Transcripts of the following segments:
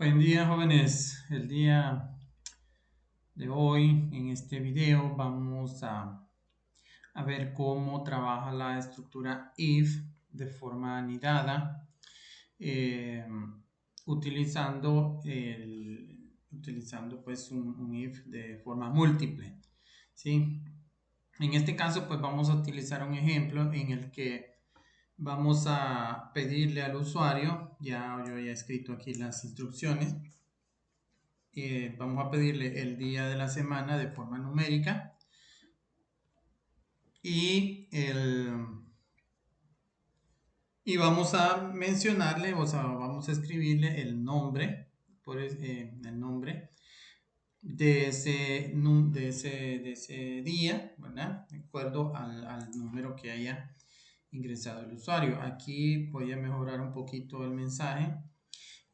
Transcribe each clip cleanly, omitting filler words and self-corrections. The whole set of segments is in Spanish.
Buen día, jóvenes. El día de hoy, en este video, vamos a ver cómo trabaja la estructura if de forma anidada, eh, utilizando pues un if de forma múltiple, ¿sí? En este caso, pues vamos a utilizar un ejemplo en el que vamos a pedirle al usuario, yo ya he escrito aquí las instrucciones. Vamos a pedirle el día de la semana de forma numérica y, y vamos a mencionarle, o sea, vamos a escribirle el nombre, el nombre de ese día, ¿verdad? De acuerdo al número que haya ingresado el usuario. Aquí voy a mejorar un poquito el mensaje.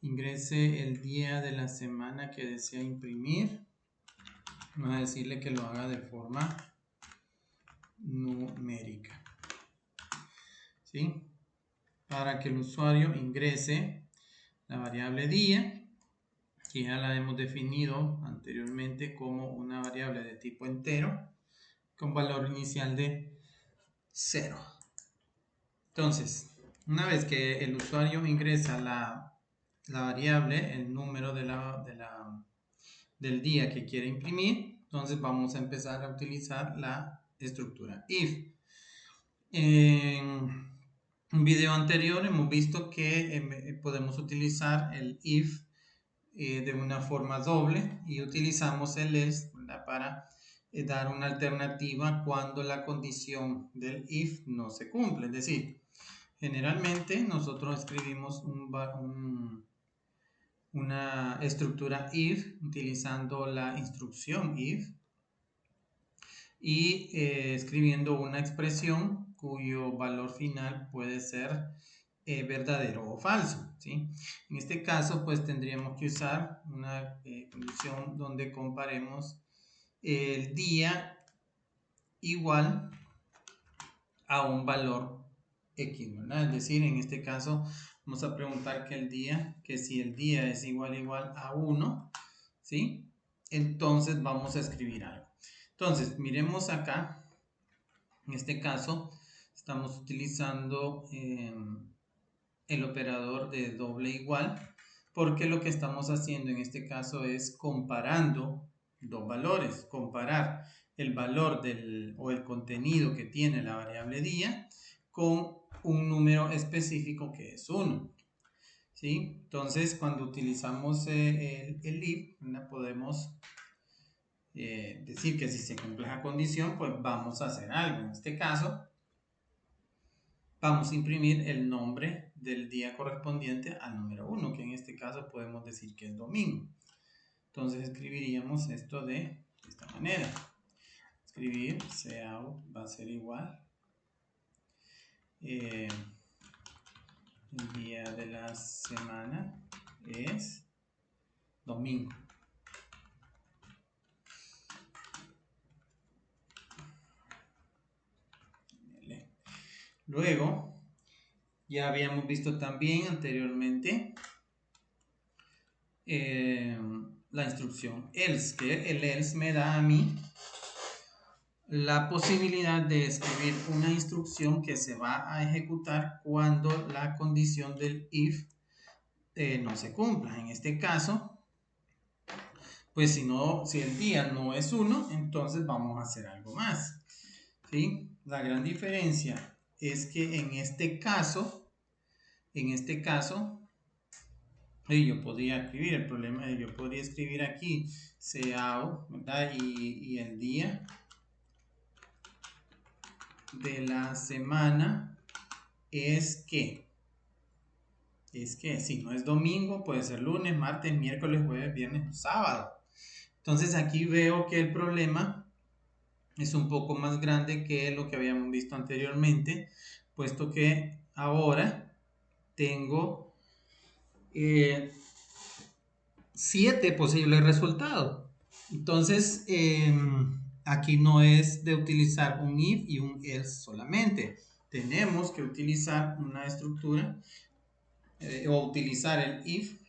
Ingrese el día de la semana que desea imprimir. Vamos a decirle que lo haga de forma numérica, ¿sí? Para que el usuario ingrese la variable día, que ya la hemos definido anteriormente como una variable de tipo entero con valor inicial de 0. Entonces, una vez que el usuario ingresa la variable, el número del día que quiere imprimir, entonces vamos a empezar a utilizar la estructura if. En un video anterior hemos visto que podemos utilizar el if de una forma doble y utilizamos el else, ¿verdad?, para dar una alternativa cuando la condición del if no se cumple. Es decir, generalmente nosotros escribimos una estructura if utilizando la instrucción if y escribiendo una expresión cuyo valor final puede ser verdadero o falso, ¿sí? En este caso, pues tendríamos que usar una condición donde comparemos el día igual a un valor X, ¿verdad? Es decir, en este caso vamos a preguntar que si el día es igual a 1, ¿sí? Entonces vamos a escribir algo. Entonces, miremos acá. En este caso, estamos utilizando el operador de doble igual, porque lo que estamos haciendo en este caso es comparando dos valores, comparar el valor o el contenido que tiene la variable día con un número específico que es 1. ¿Sí? Entonces, cuando utilizamos el if, ¿no?, podemos decir que si se cumple la condición, pues vamos a hacer algo. En este caso, vamos a imprimir el nombre del día correspondiente al número 1, que en este caso podemos decir que es domingo. Entonces escribiríamos esto de esta manera. Escribir cout va a ser igual el día de la semana es domingo. Luego, ya habíamos visto también anteriormente la instrucción else, que el else me da a mí la posibilidad de escribir una instrucción que se va a ejecutar cuando la condición del if no se cumpla. En este caso, pues si el día no es 1, entonces vamos a hacer algo más, ¿sí? La gran diferencia es que en este caso, yo podría escribir, el problema es yo podría escribir aquí cout, ¿verdad? Y el día de la semana es que si no es domingo, puede ser lunes, martes, miércoles, jueves, viernes o sábado. Entonces aquí veo que el problema es un poco más grande que lo que habíamos visto anteriormente, puesto que ahora tengo 7 posibles resultados. Entonces, aquí no es de utilizar un if y un else solamente. Tenemos que utilizar una estructura o utilizar el if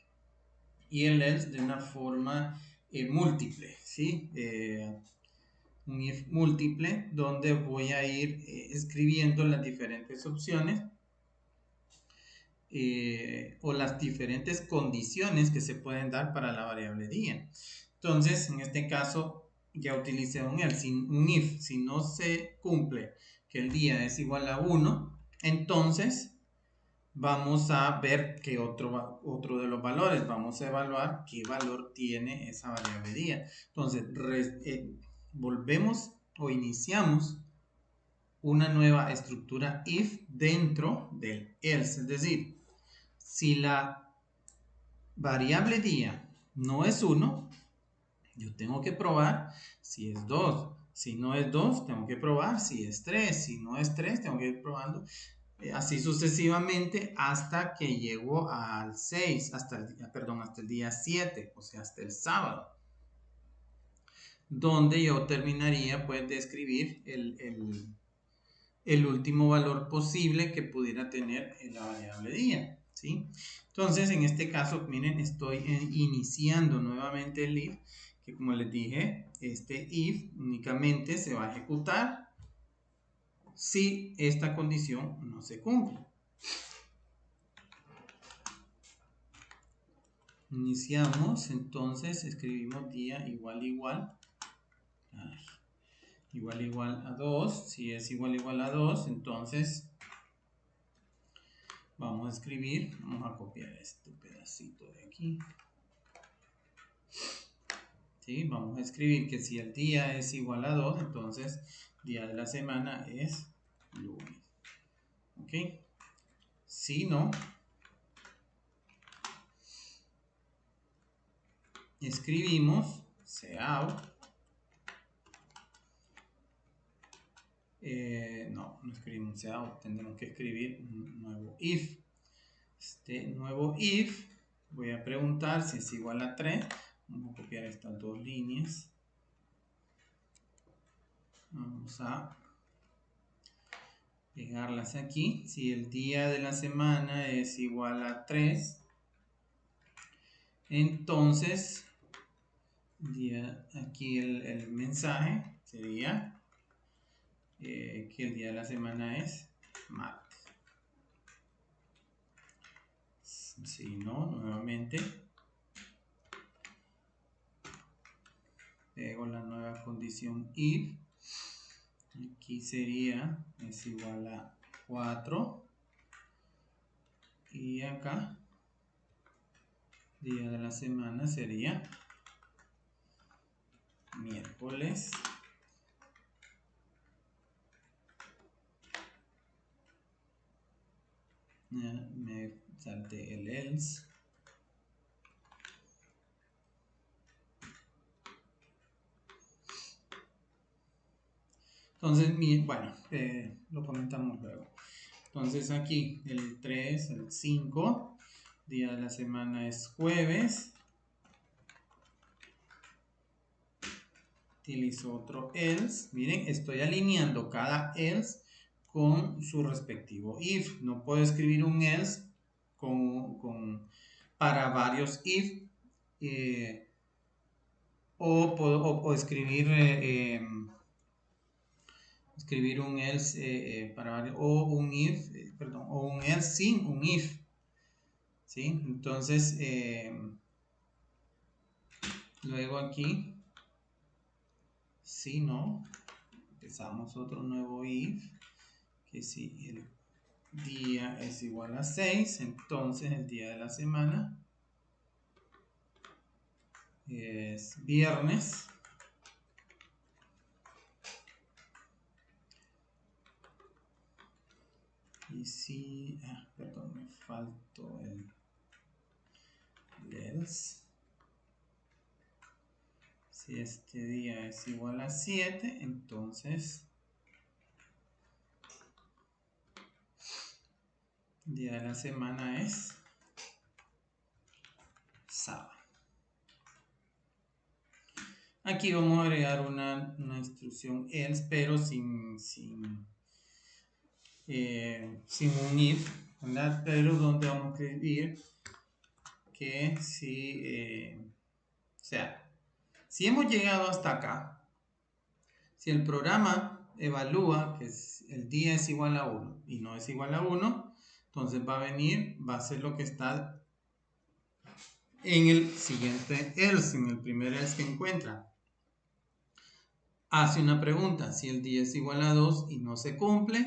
y el else de una forma múltiple, ¿sí? Un if múltiple donde voy a ir escribiendo las diferentes opciones o las diferentes condiciones que se pueden dar para la variable día. Entonces, en este caso, ya utilicé un else, un if. Si no se cumple que el día es igual a 1, entonces vamos a ver qué otro de los valores. Vamos a evaluar qué valor tiene esa variable día. Entonces, volvemos o iniciamos una nueva estructura if dentro del else. Es decir, si la variable día no es 1, yo tengo que probar si es 2. Si no es 2, tengo que probar si es 3. Si no es 3, tengo que ir probando así sucesivamente hasta que llego al 6, hasta el día 7, o sea, hasta el sábado, donde yo terminaría pues de escribir el último valor posible que pudiera tener en la variable día, ¿sí? Entonces, en este caso, miren, estoy iniciando nuevamente el if, que como les dije, este if únicamente se va a ejecutar si esta condición no se cumple. Iniciamos, entonces escribimos día igual igual a 2. Si es igual a 2, entonces vamos a escribir, vamos a copiar este pedacito de aquí. ¿Sí? Vamos a escribir que si el día es igual a 2, entonces día de la semana es lunes. ¿Ok? Si no, escribimos cout. No escribimos cout, tendremos que escribir un nuevo if. Este nuevo if, voy a preguntar si es igual a 3. Vamos a copiar estas dos líneas. Vamos a pegarlas aquí. Si el día de la semana es igual a 3, entonces aquí el mensaje sería que el día de la semana es martes. Si no, nuevamente pego la nueva condición if. Aquí sería es igual a 4 y acá día de la semana sería miércoles. Me salté el else. Entonces, bueno, lo comentamos luego. Entonces aquí el 3, el 5, día de la semana es jueves. Utilizo otro else. Miren, estoy alineando cada else con su respectivo if. No puedo escribir un else para varios if. O escribir un else para varios, o un if, perdón, o un else sin un if, ¿sí? Entonces, luego aquí, si no, empezamos otro nuevo if, que si el día es igual a 6, entonces el día de la semana es viernes. Y si, perdón, me faltó el else. Si este día es igual a 7, entonces día de la semana es sábado. Aquí vamos a agregar una instrucción else, pero sin un if, ¿verdad? Pero donde vamos a escribir que si, o sea, si hemos llegado hasta acá, si el programa evalúa que el día es igual a 1 y no es igual a 1, entonces va a venir, va a hacer lo que está en el siguiente else, en el primer else que encuentra. Hace una pregunta, si el día es igual a 2 y no se cumple,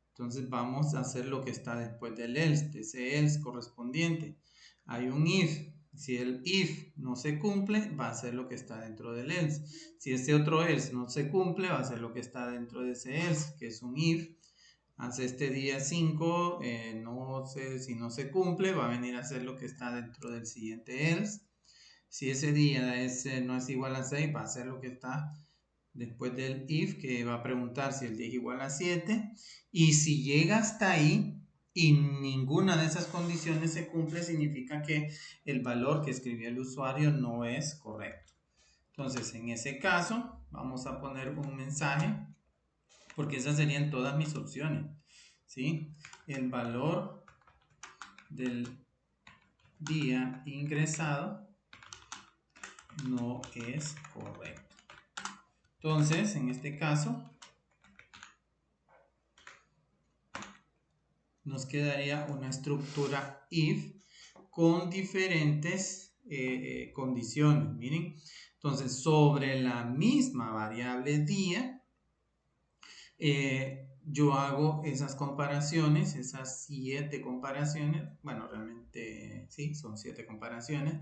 entonces vamos a hacer lo que está después del else, de ese else correspondiente. Hay un if, si el if no se cumple, va a ser lo que está dentro del else. Si ese otro else no se cumple, va a ser lo que está dentro de ese else, que es un if. Hace este día 5, no sé, si no se cumple, va a venir a ser lo que está dentro del siguiente else. Si ese día no es igual a 6, va a ser lo que está después del if, que va a preguntar si el día es igual a 7. Y si llega hasta ahí y ninguna de esas condiciones se cumple, significa que el valor que escribió el usuario no es correcto. Entonces, en ese caso, vamos a poner un mensaje, porque esas serían todas mis opciones, ¿sí? El valor del día ingresado no es correcto. Entonces, en este caso, nos quedaría una estructura if con diferentes condiciones. Miren, entonces sobre la misma variable día, yo hago esas comparaciones, esas 7 comparaciones, bueno, realmente sí, son 7 comparaciones,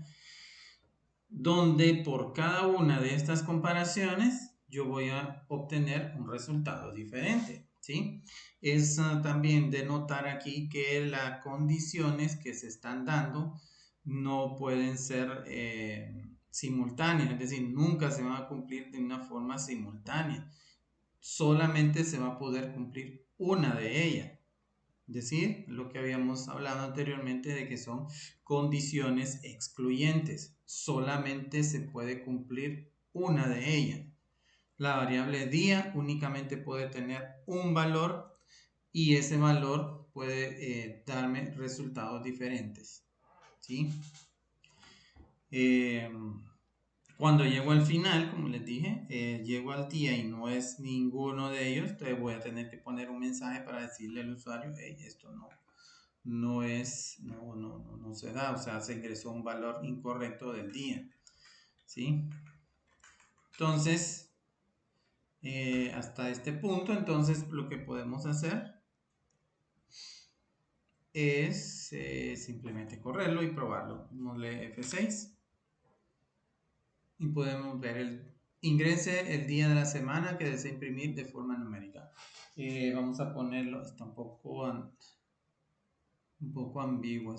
donde por cada una de estas comparaciones yo voy a obtener un resultado diferente, ¿sí? Es también de notar aquí que las condiciones que se están dando no pueden ser simultáneas, es decir, nunca se van a cumplir de una forma simultánea, solamente se va a poder cumplir una de ellas. Es decir, lo que habíamos hablado anteriormente de que son condiciones excluyentes. Solamente se puede cumplir una de ellas. La variable día únicamente puede tener un valor y ese valor puede darme resultados diferentes. ¿Sí? Cuando llego al final, como les dije, llego al día y no es ninguno de ellos, entonces voy a tener que poner un mensaje para decirle al usuario, hey, esto no se da, o sea, se ingresó un valor incorrecto del día, ¿sí? Entonces, hasta este punto, entonces lo que podemos hacer es simplemente correrlo y probarlo. Démosle F6 y podemos ver ingrese el día de la semana que desea imprimir de forma numérica. Vamos a ponerlo, está un poco ambigua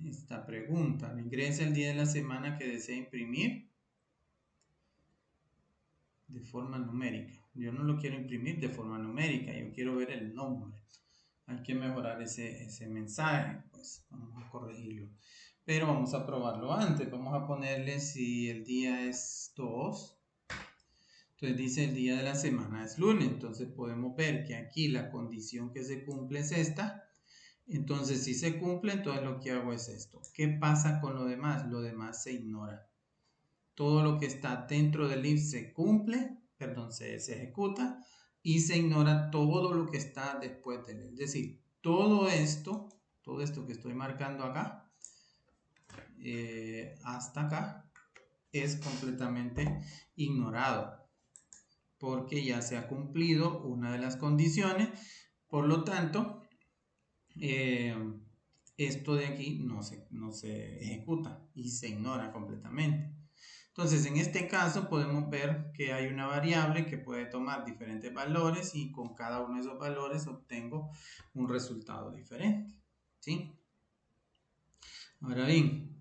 esta pregunta. Ingresa el día de la semana que desea imprimir de forma numérica. Yo no lo quiero imprimir de forma numérica, yo quiero ver el nombre. Hay que mejorar ese mensaje, pues vamos a corregirlo. Pero vamos a probarlo antes. Vamos a ponerle si el día es 2. Entonces dice el día de la semana es lunes. Entonces podemos ver que aquí la condición que se cumple es esta. Entonces si se cumple, entonces lo que hago es esto. ¿Qué pasa con lo demás? Lo demás se ignora. Todo lo que está dentro del if se cumple, perdón, se ejecuta y se ignora todo lo que está después de él. Es decir, todo esto que estoy marcando acá, hasta acá, es completamente ignorado porque ya se ha cumplido una de las condiciones. Por lo tanto, esto de aquí no se ejecuta y se ignora completamente. Entonces, en este caso podemos ver que hay una variable que puede tomar diferentes valores y con cada uno de esos valores obtengo un resultado diferente, ¿sí? Ahora bien,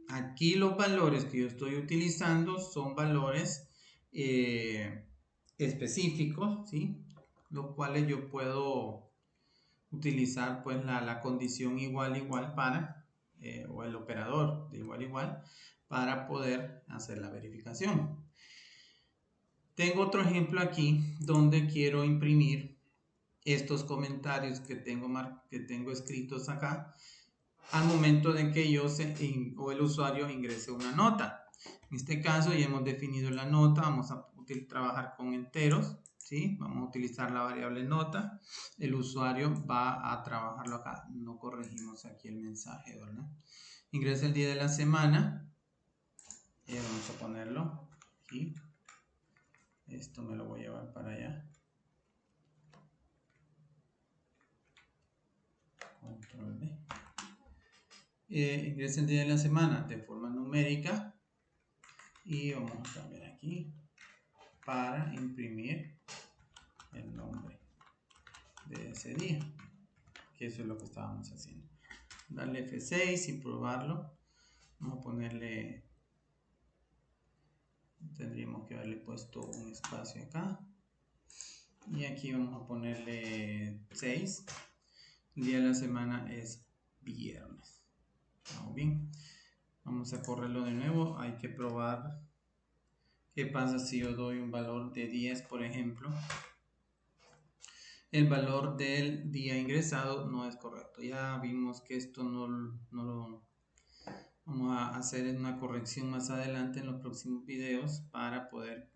aquí los valores que yo estoy utilizando son valores específicos, ¿sí? Los cuales yo puedo utilizar pues la condición igual para, o el operador de igual para poder hacer la verificación. Tengo otro ejemplo aquí donde quiero imprimir estos comentarios que tengo escritos acá al momento de que o el usuario ingrese una nota. En este caso ya hemos definido la nota, vamos a trabajar con enteros, ¿sí? Vamos a utilizar la variable nota, el usuario va a trabajarlo acá, no corregimos aquí el mensaje, ¿verdad? Ingresa el día de la semana, vamos a ponerlo aquí, esto me lo voy a llevar para allá, control B. Ingresa el día de la semana de forma numérica y vamos a cambiar aquí para imprimir el nombre de ese día, que eso es lo que estábamos haciendo. Darle F6 y probarlo. Vamos a ponerle, tendríamos que haberle puesto un espacio acá y aquí vamos a ponerle 6. El día de la semana es viernes. Vamos bien, vamos a correrlo de nuevo. Hay que probar qué pasa si yo doy un valor de 10, por ejemplo. El valor del día ingresado no es correcto. Ya vimos que esto no lo vamos a hacer una corrección más adelante en los próximos videos para poder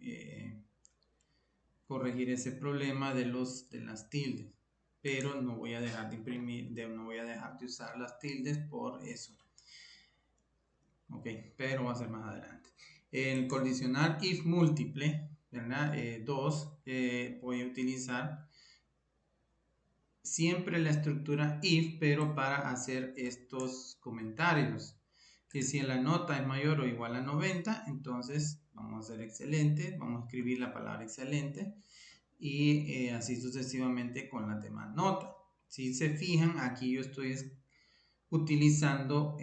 corregir ese problema de las tildes. Pero no voy a dejar de imprimir, no voy a dejar de usar las tildes por eso. Ok, pero va a ser más adelante. El condicional if múltiple, ¿verdad? 2, voy a utilizar siempre la estructura if, pero para hacer estos comentarios. Que si la nota es mayor o igual a 90, entonces vamos a hacer excelente, vamos a escribir la palabra excelente y así sucesivamente con las demás notas. Si se fijan, aquí yo estoy utilizando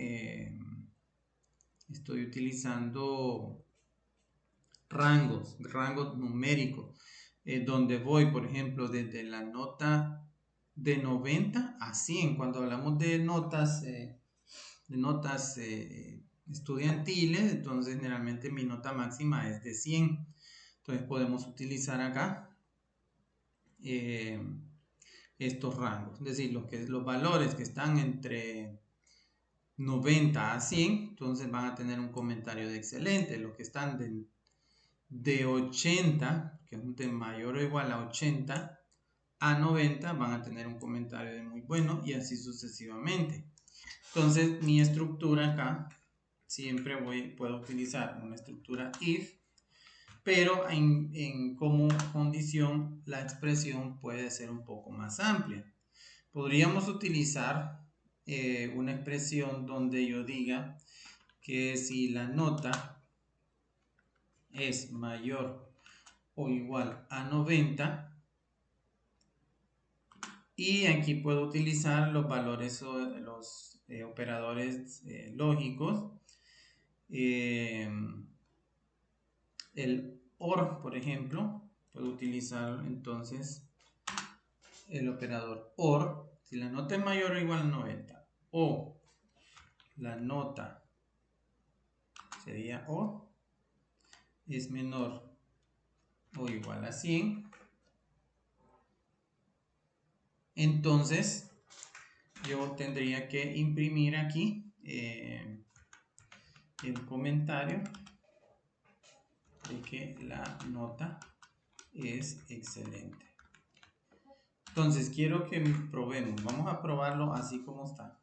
rangos numéricos, donde voy, por ejemplo, desde la nota de 90 a 100. Cuando hablamos de notas estudiantiles, entonces generalmente mi nota máxima es de 100. Entonces podemos utilizar acá estos rangos, es decir, los valores que están entre 90 a 100, entonces van a tener un comentario de excelente. Los que están de 80, que es de mayor o igual a 80 a 90, van a tener un comentario de muy bueno y así sucesivamente. Entonces mi estructura acá, siempre puedo utilizar una estructura if, pero como condición la expresión puede ser un poco más amplia. Podríamos utilizar una expresión donde yo diga que si la nota es mayor o igual a 90, y aquí puedo utilizar los valores o los operadores lógicos. El OR, por ejemplo, puedo utilizar entonces el operador OR. Si la nota es mayor o igual a 90 o la nota sería OR es menor o igual a 100, entonces yo tendría que imprimir aquí el comentario de que la nota es excelente. Entonces quiero que probemos, vamos a probarlo así como está.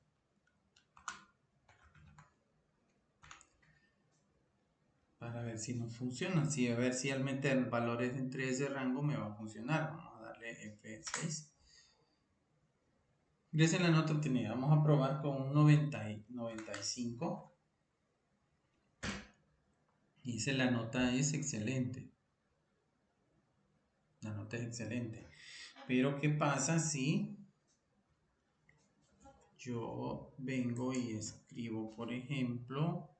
Para ver si nos funciona, a ver si al meter valores entre ese rango me va a funcionar. Vamos a darle F6. Ingresen la nota obtenida, vamos a probar con un 95. Dice la nota es excelente. La nota es excelente. Pero ¿qué pasa si yo vengo y escribo, por ejemplo,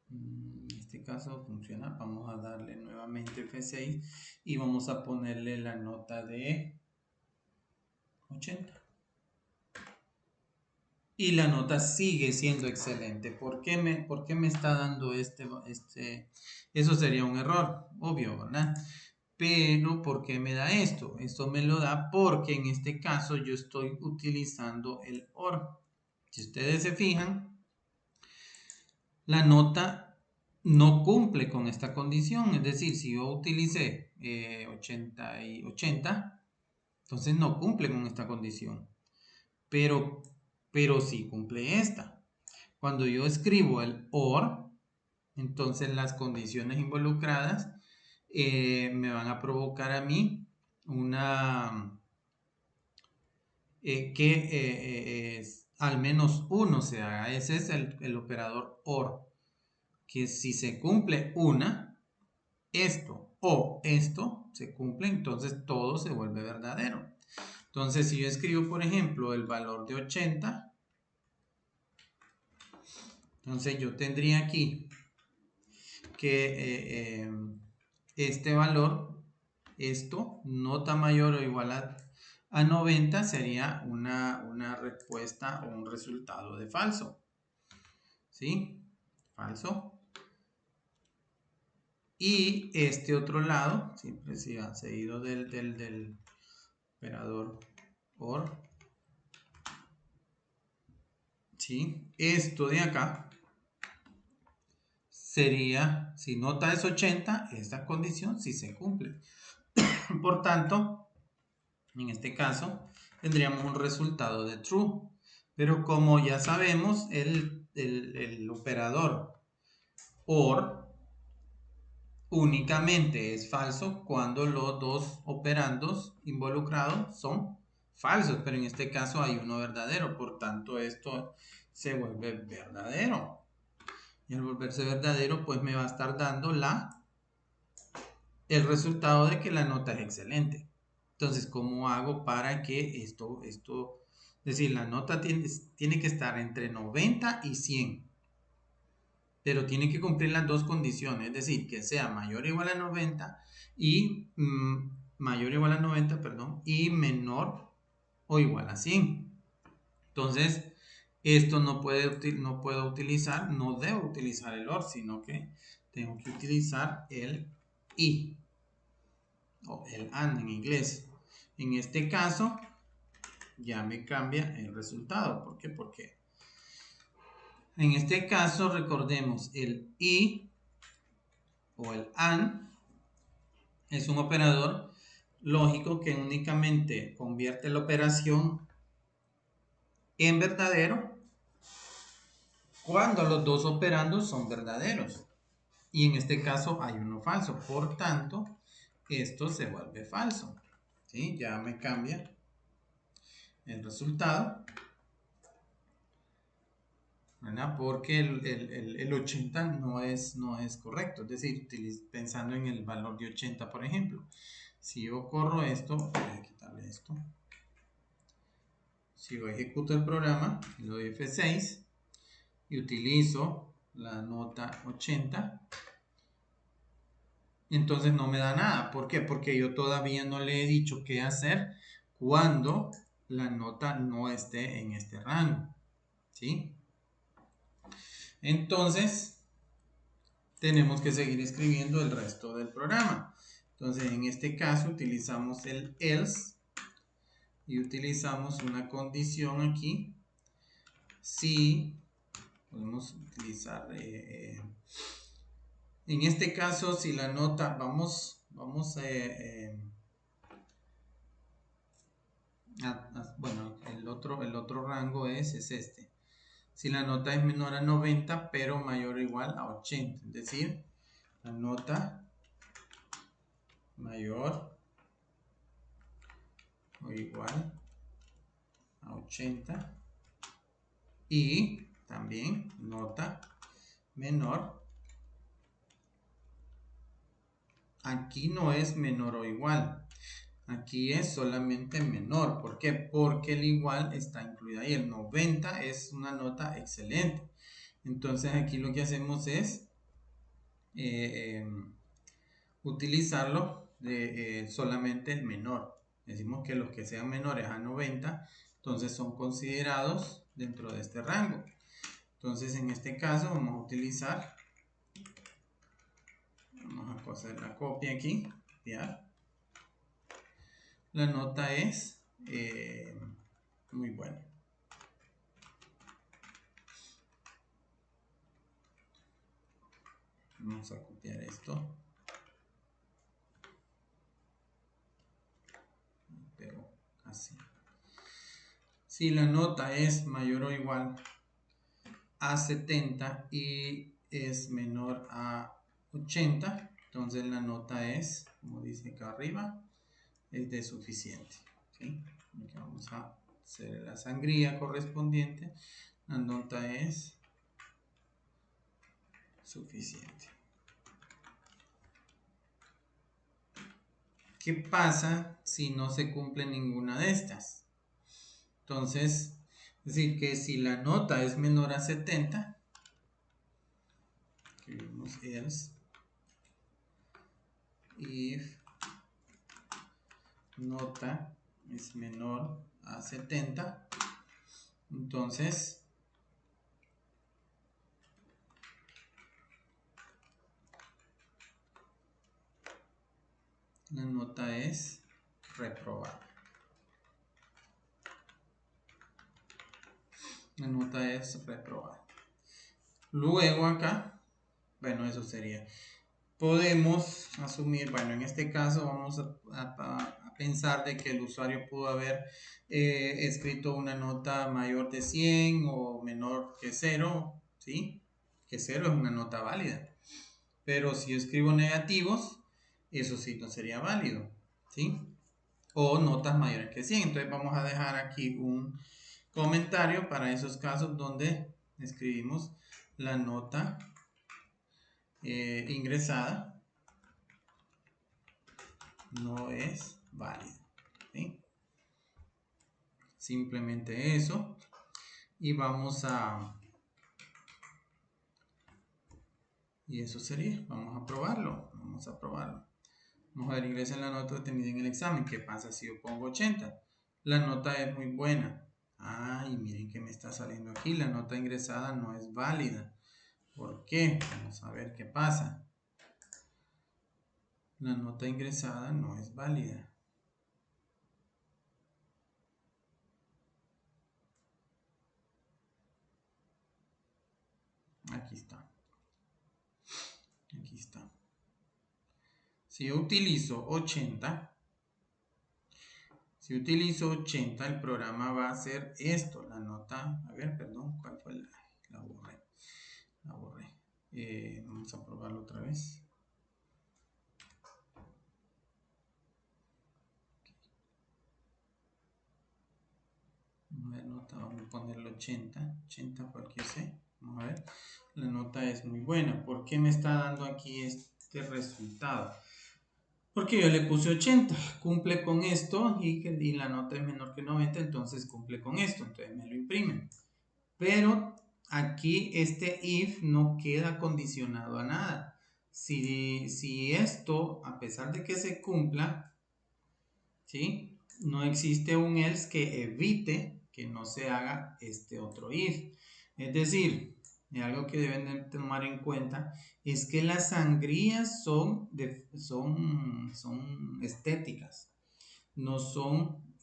en este caso funciona, vamos a darle nuevamente F6 y vamos a ponerle la nota de 80. Y la nota sigue siendo excelente. ¿Por qué me está dando eso sería un error, obvio, ¿verdad? Pero, ¿por qué me da esto? Esto me lo da porque en este caso yo estoy utilizando el OR. Si ustedes se fijan, la nota no cumple con esta condición. Es decir, si yo utilicé 80 y 80, entonces no cumple con esta condición. Pero sí cumple esta. Cuando yo escribo el OR, entonces las condiciones involucradas me van a provocar a mí una es al menos uno se haga. Ese es el operador OR, que si se cumple una, esto o esto se cumple, entonces todo se vuelve verdadero. Entonces, si yo escribo, por ejemplo, el valor de 80, entonces yo tendría aquí que este valor, esto, nota mayor o igual a 90, sería una respuesta o un resultado de falso. ¿Sí? Falso. Y este otro lado, siempre siga seguido del operador OR. ¿Sí? Esto de acá sería, si nota es 80, esta condición sí se cumple. Por tanto, en este caso, tendríamos un resultado de true. Pero como ya sabemos, el operador OR únicamente es falso cuando los dos operandos involucrados son falsos, pero en este caso hay uno verdadero, por tanto esto se vuelve verdadero. Y al volverse verdadero, pues me va a estar dando el resultado de que la nota es excelente. Entonces, ¿cómo hago para que es decir, la nota tiene que estar entre 90 y 100? Pero tiene que cumplir las dos condiciones, es decir, que sea mayor o igual a 90 y mayor o igual a 90, perdón, y menor o igual a 100. Entonces, esto no puedo utilizar, no debo utilizar el OR, sino que tengo que utilizar el y o el AND en inglés. En este caso, ya me cambia el resultado. ¿Por qué? Porque en este caso, recordemos, el y o el AND es un operador lógico que únicamente convierte la operación en verdadero cuando los dos operandos son verdaderos. Y en este caso hay uno falso. Por tanto, esto se vuelve falso. ¿Sí? Ya me cambia el resultado. ¿Verdad? Porque el 80 no es correcto. Es decir, pensando en el valor de 80, por ejemplo. Si yo corro esto, voy a quitarle esto. Si yo ejecuto el programa, le doy F6 y utilizo la nota 80, entonces no me da nada. ¿Por qué? Porque yo todavía no le he dicho qué hacer cuando la nota no esté en este rango. ¿Sí? Entonces, tenemos que seguir escribiendo el resto del programa. Entonces, en este caso, utilizamos el else y utilizamos una condición aquí. Si podemos utilizar, en este caso, si la nota, vamos bueno, el otro rango es este. Si la nota es menor a 90, pero mayor o igual a 80, es decir, la nota mayor o igual a 80 y también nota menor. Aquí no es menor o igual, aquí es solamente menor. ¿Por qué? Porque el igual está incluido ahí. El 90 es una nota excelente. Entonces aquí lo que hacemos es utilizarlo de solamente el menor. Decimos que los que sean menores a 90, entonces son considerados dentro de este rango. Entonces en este caso vamos a utilizar, vamos a hacer la copia aquí, copiar, la nota es muy buena. Vamos a copiar esto. Pero así. Si la nota es mayor o igual a 70 y es menor a 80, entonces la nota es, como dice acá arriba, es de suficiente. ¿Sí? Aquí vamos a hacer la sangría correspondiente. La nota es suficiente. ¿Qué pasa si no se cumple ninguna de estas? Entonces, es decir, que si la nota es menor a 70, escribimos else if nota es menor a 70, entonces la nota es reprobada. La nota es reprobada. Luego acá, bueno, eso sería. Podemos asumir, bueno, en este caso vamos a pensar de que el usuario pudo haber escrito una nota mayor de 100 o menor que 0, ¿sí? Que 0 es una nota válida. Pero si yo escribo negativos, eso sí no sería válido, ¿sí? O notas mayores que 100. Entonces vamos a dejar aquí un comentario para esos casos donde escribimos la nota ingresada no es válida, ¿sí? Simplemente eso. Y vamos a... Y eso sería. Vamos a probarlo. Vamos a probarlo. Vamos a ver, ingresa la nota obtenida en el examen. ¿Qué pasa si yo pongo 80? La nota es muy buena. Ay, miren que me está saliendo aquí. La nota ingresada no es válida. ¿Por qué? Vamos a ver qué pasa. La nota ingresada no es válida. Aquí está. Aquí está. Si yo utilizo 80, el programa va a hacer esto. La nota, a ver, perdón, ¿cuál fue la borré? La borré. Vamos a probarlo otra vez. La nota, vamos a ponerle 80. 80 cualquier C. Vamos a ver. La nota es muy buena. ¿Por qué me está dando aquí este resultado? Porque yo le puse 80, cumple con esto y la nota es menor que 90, entonces cumple con esto, entonces me lo imprimen. Pero aquí este if no queda condicionado a nada. Si esto, a pesar de que se cumpla, ¿sí? No existe un else que evite que no se haga este otro if. Es decir, algo que deben de tomar en cuenta es que las sangrías son estéticas, no son,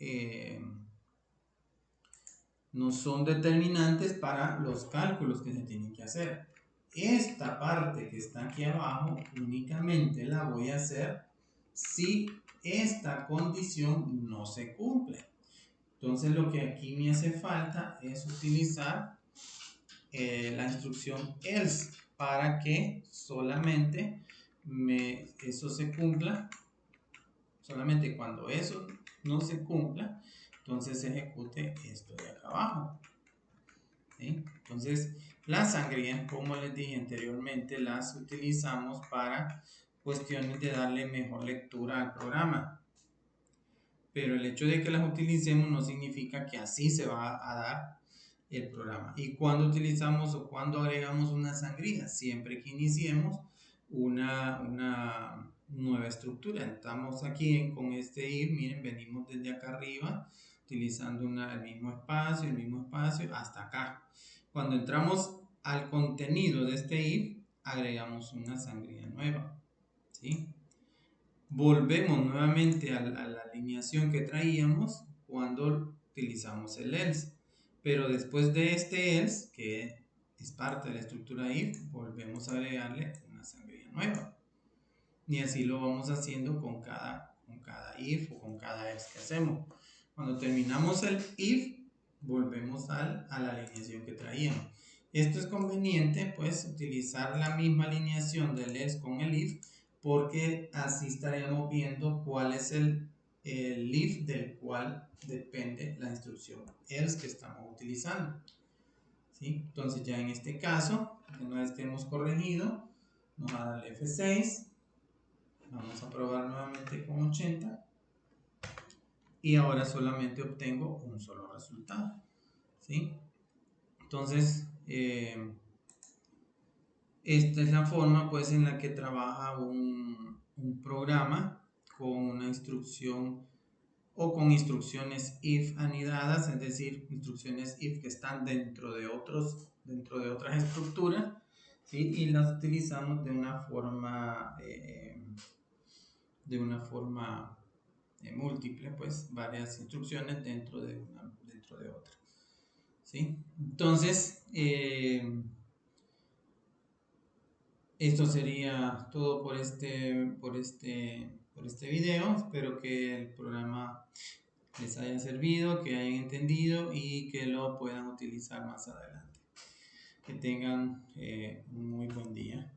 no son determinantes para los cálculos que se tienen que hacer. Esta parte que está aquí abajo únicamente la voy a hacer si esta condición no se cumple. Entonces lo que aquí me hace falta es utilizar la instrucción else para que solamente eso se cumpla. Solamente cuando eso no se cumpla, entonces se ejecute esto de acá abajo. ¿Sí? Entonces las sangrías, como les dije anteriormente, las utilizamos para cuestiones de darle mejor lectura al programa. Pero el hecho de que las utilicemos no significa que así se va a dar el programa. ¿Y cuando utilizamos o cuando agregamos una sangría? Siempre que iniciemos una nueva estructura. Estamos aquí con este if, miren, venimos desde acá arriba utilizando el mismo espacio hasta acá. Cuando entramos al contenido de este if, agregamos una sangría nueva, ¿sí? volvemos nuevamente a la alineación que traíamos cuando utilizamos el else. Pero después de este else, que es parte de la estructura if, volvemos a agregarle una sangría nueva. Y así lo vamos haciendo con cada if o con cada else que hacemos. Cuando terminamos el if, volvemos a la alineación que traíamos. Esto es conveniente, pues, utilizar la misma alineación del else con el if, porque así estaríamos viendo cuál es el if del cual depende la instrucción else que estamos utilizando. ¿Sí? Entonces ya en este caso, una vez que hemos corregido, nos va a dar el F6. Vamos a probar nuevamente con 80. Y ahora solamente obtengo un solo resultado. ¿Sí? Entonces, esta es la forma pues en la que trabaja un programa con una instrucción o con instrucciones if anidadas, es decir, instrucciones if que están dentro de otras estructuras, ¿sí? Y las utilizamos de una forma múltiple, pues varias instrucciones dentro de otra, ¿sí? Entonces, esto sería todo por este video. Espero que el programa les haya servido, que hayan entendido y que lo puedan utilizar más adelante. Que tengan un muy buen día.